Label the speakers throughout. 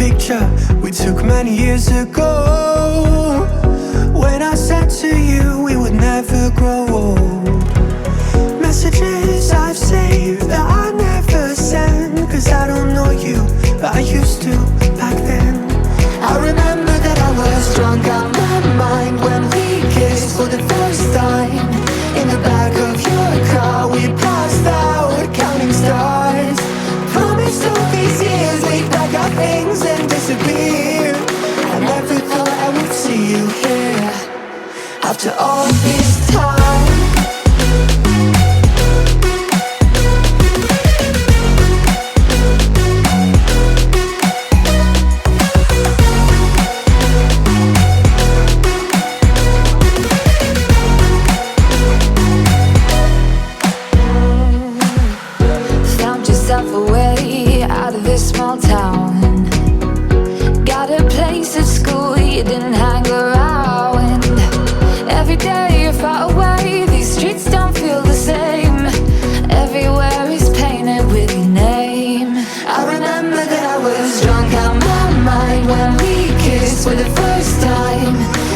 Speaker 1: picture we took many years ago, when I said to you we would never grow old. Messages I've saved that I never send, cause I don't know you, but I used to back then. I remember that I was drunk out my mind when we kissed for the first time. In the back of your car we passed out counting stars. Promised all these years we'd pack our things and disappear. I never thought I would see you here after all this time.
Speaker 2: Small town, got a place at school you didn't hang around. Every day you're far away, these streets don't feel the same. Everywhere is painted with your name. I remember that I was drunk out my mind when we kissed for the first time.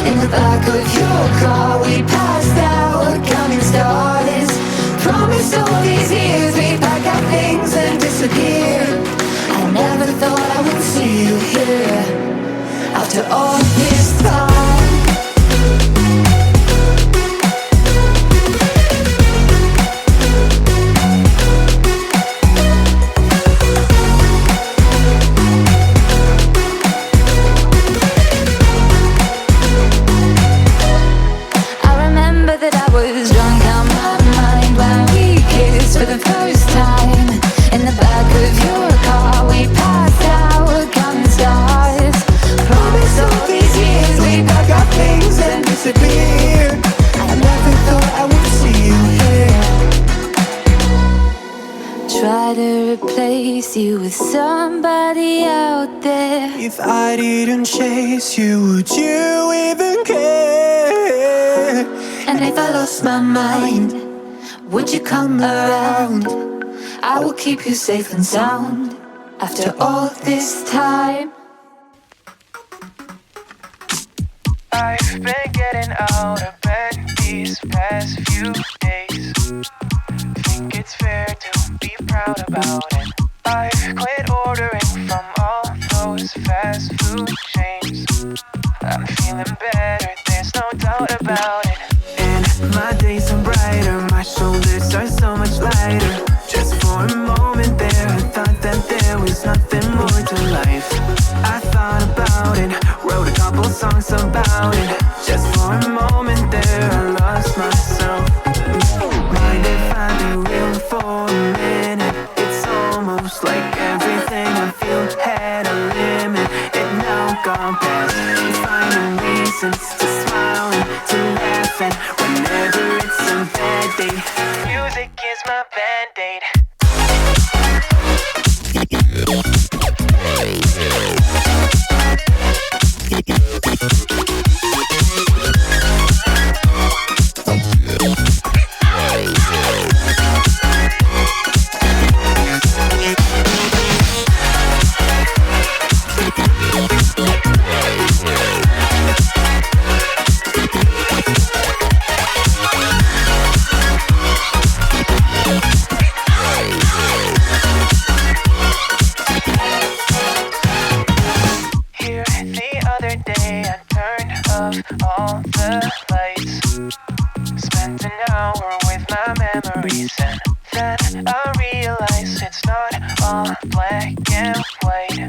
Speaker 2: In the back of your car we passed out counting stars. Promised all these years we'd pack our things and disappear. I never thought I would see you here after all this time. I remember that I was drunk out my mind when we kissed for the first time. In the back of your car we passed out counting stars. Promised all these years we'd pack our things and disappear. I never thought I would see you here. Try to replace you with somebody out there.
Speaker 1: If I didn't chase you, would you even care?
Speaker 2: And if I lost my mind, would you come around? I will keep you safe and sound after all this time.
Speaker 3: I've been getting out of bed these past few days. Think it's fair to be proud about it. I've quit ordering from all those fast food chains. I'm feeling better, there's no doubt about it.
Speaker 1: And my days are brighter, my shoulders are so much lighter. Just for a moment there, I thought that there was nothing more to life. I thought about it, wrote a couple songs about it. Just for a moment there, I lost myself. Mind if I be real for a minute? It's almost like everything I feel had a limit. It now gone past, finding reasons to smile and to laugh at whenever it's a bad day.
Speaker 3: Music is my band-aid. All the lights, spent an hour with my memories, and then I realized it's not all black and white.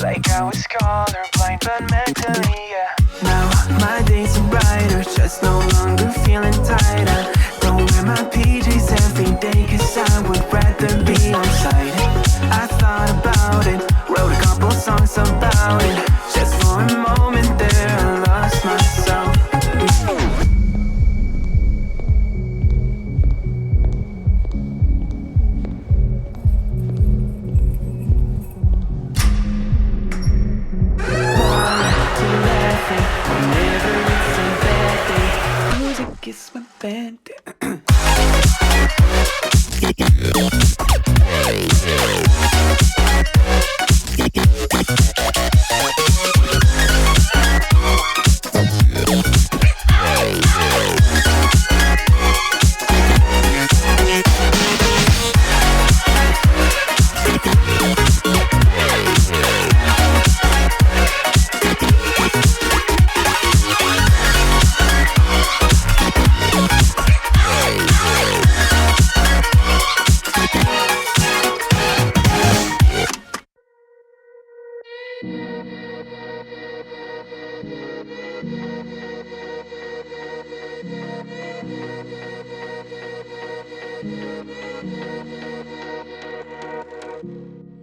Speaker 3: Like I was colorblind but mentally, yeah.
Speaker 1: Now my days are brighter, just no longer feeling tired. I don't wear my PJs every day, cause I would rather be on site. I thought about it, wrote a couple songs about it. Just for a moment there, I lost myself.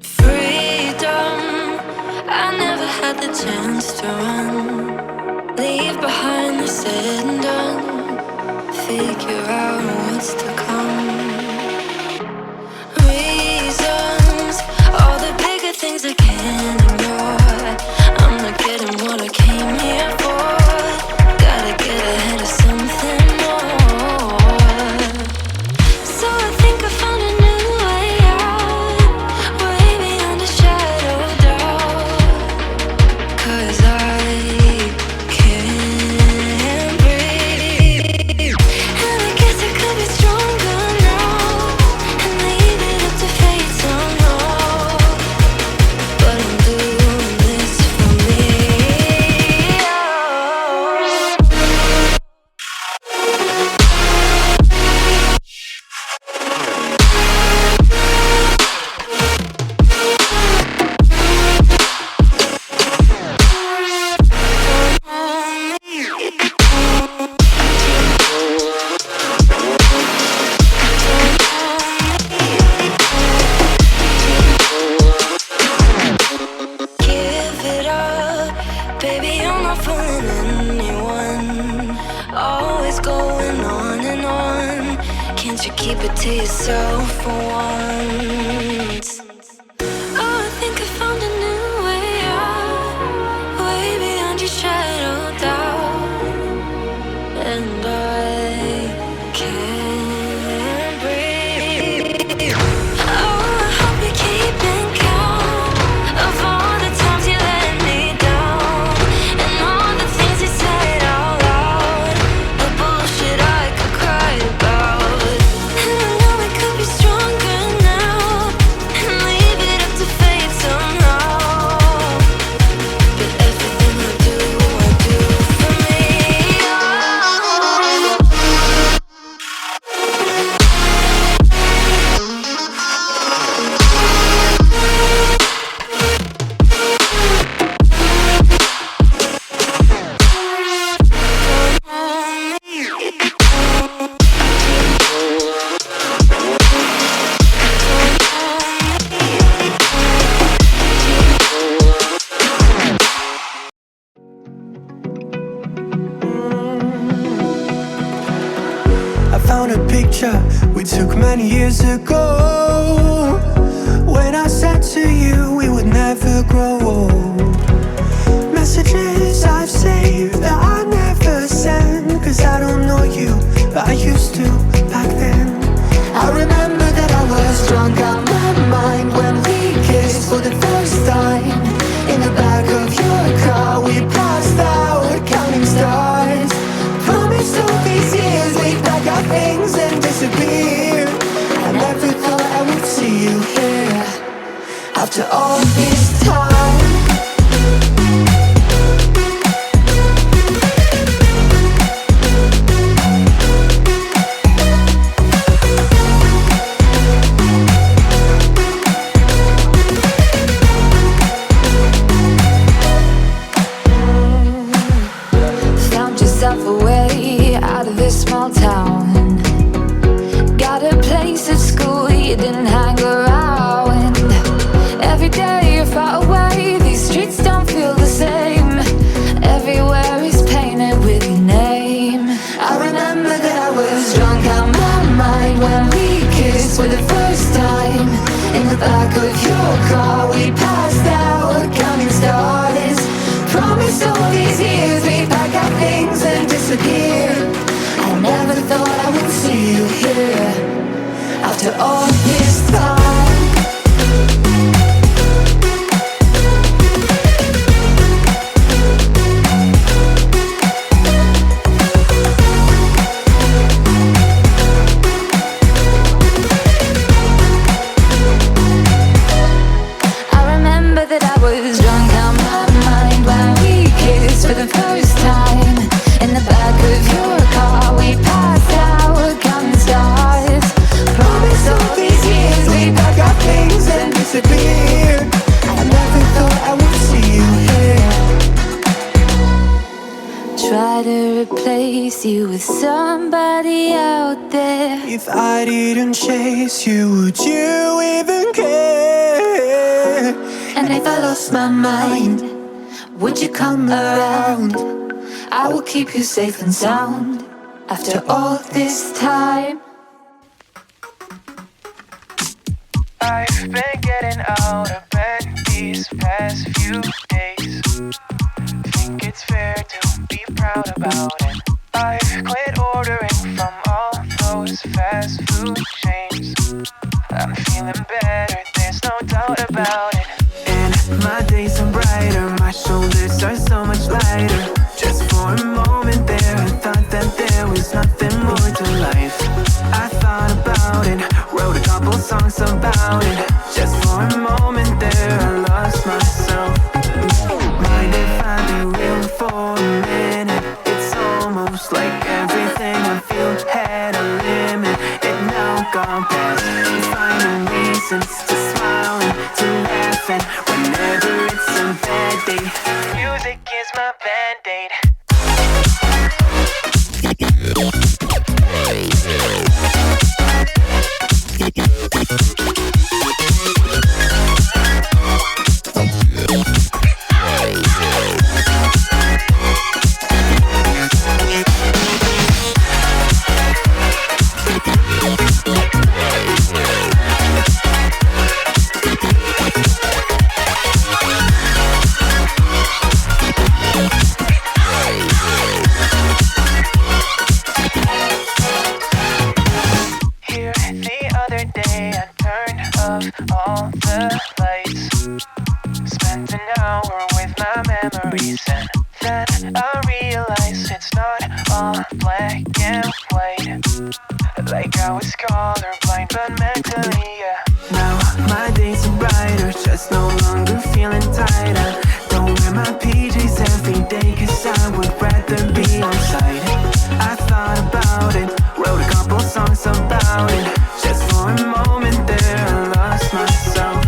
Speaker 2: Freedom, I never had the chance to run. Leave behind the said and done. Figure out what's to come. Reasons, all the bigger things I can't ignore. I'm not getting what I came here for. Gotta get ahead of something more. So I think I found a new way out, way beyond a shadow of doubt. 'Cause I can't breathe. And I guess I could be stronger now and leave it up to fate somehow. But I'm doing this for me. Give it up, baby, I'm not fooling anyone. Always going on and on. Can't you keep it to yourself for once? Oh, I think I found a new way out, way beyond your shadow of doubt. And I can't breathe. Oh, I hope you're keeping count of all the times you let me down, and all the things you said out loud, the bullshit I could cry about. And I know we could be stronger now and leave it up to fate somehow. But everything I do for me.
Speaker 1: I found a picture we took many years ago, when I said to you we would never grow old. Messages I've saved that I never sent, 'cause I don't know you, but I used to back then. I remember that I was drunk out my mind when we kissed for the first time. In the back of your car we passed out counting stars. Promised all these years we'd pack our things and disappear. I never thought I would see you here after all this time.
Speaker 2: Found yourself a way out of this small town. Got a place at school you didn't hang around. Every day you're far away, these streets don't feel the same. Everywhere is painted with your name.
Speaker 1: I remember that I was drunk out my mind when we kissed for the first time. In the back of your car we passed out counting stars. Promised all these years we'd pack our things and disappear. I never thought I would see you here after all this time.
Speaker 2: I remember that I was drunk out my mind when we kissed for the first time. In the back of your car we passed out counting stars. Promised all these years
Speaker 1: If I didn't chase you, would you even care?
Speaker 2: And if I lost my mind, would you come around? I will keep you safe and sound after all this time.
Speaker 3: I've been getting out of bed these past few days. Think it's fair to be proud about it. I've quit ordering from all those fast food chains. I'm feeling better, there's no doubt about it.
Speaker 1: And my days are brighter, my shoulders are so much lighter. Just for a moment there, I thought that there was nothing more to life. I thought about it, wrote a couple songs about it. Just for a moment there, I lost myself. Mind if I be real for a minute? It's almost like everything I feel had a limit. It now gone past, finding reasons to smile and to laugh. And whenever it's a bad day,
Speaker 3: Music is my band-aid. Here the other day I turned off all the lights. Spent an hour with my memories, and then I realized it's not all black and white. Like I was colorblind but mentally, yeah.
Speaker 1: now my days are brighter, just no longer feeling tight. I don't wear my PJs every day, cause I would rather be on site. I thought about it, wrote a couple songs about it. Just for a moment there, I lost myself.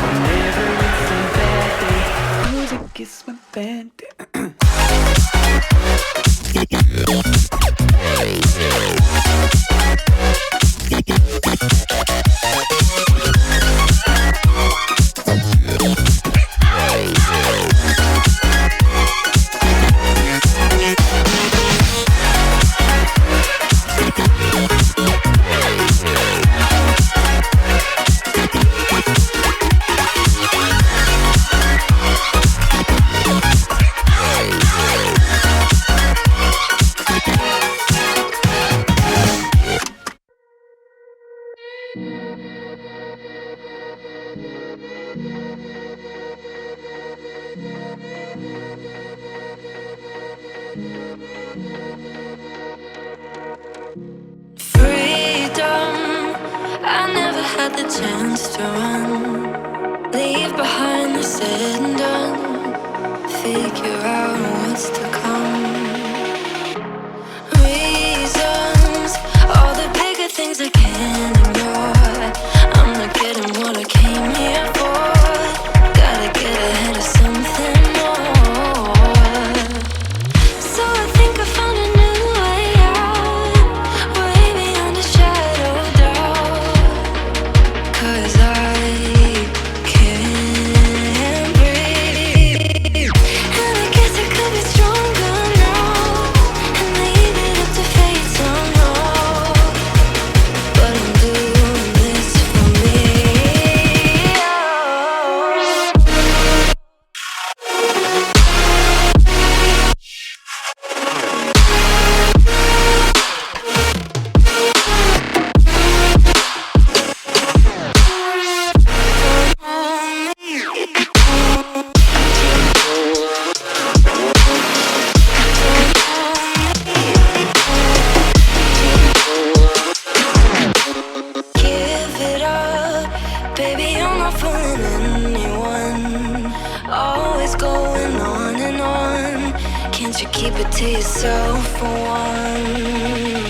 Speaker 1: Whenever it's a bad day, music is my band.
Speaker 2: Freedom, I never had the chance to run. Leave behind the said and done. Figure out what's to come. Reasons, all the bigger things I can't ignore. I'm not getting what I came here for. Gotta get ahead of something more. So I think I found a new way out, way beyond a shadow of doubt. 'Cause I can't breathe, and I guess I could be stronger now, and leave it up to fate somehow. But I'm doing this for me. Give it up, baby, I'm not fooling anyone. Always going on and on. Can't you keep it to yourself for once?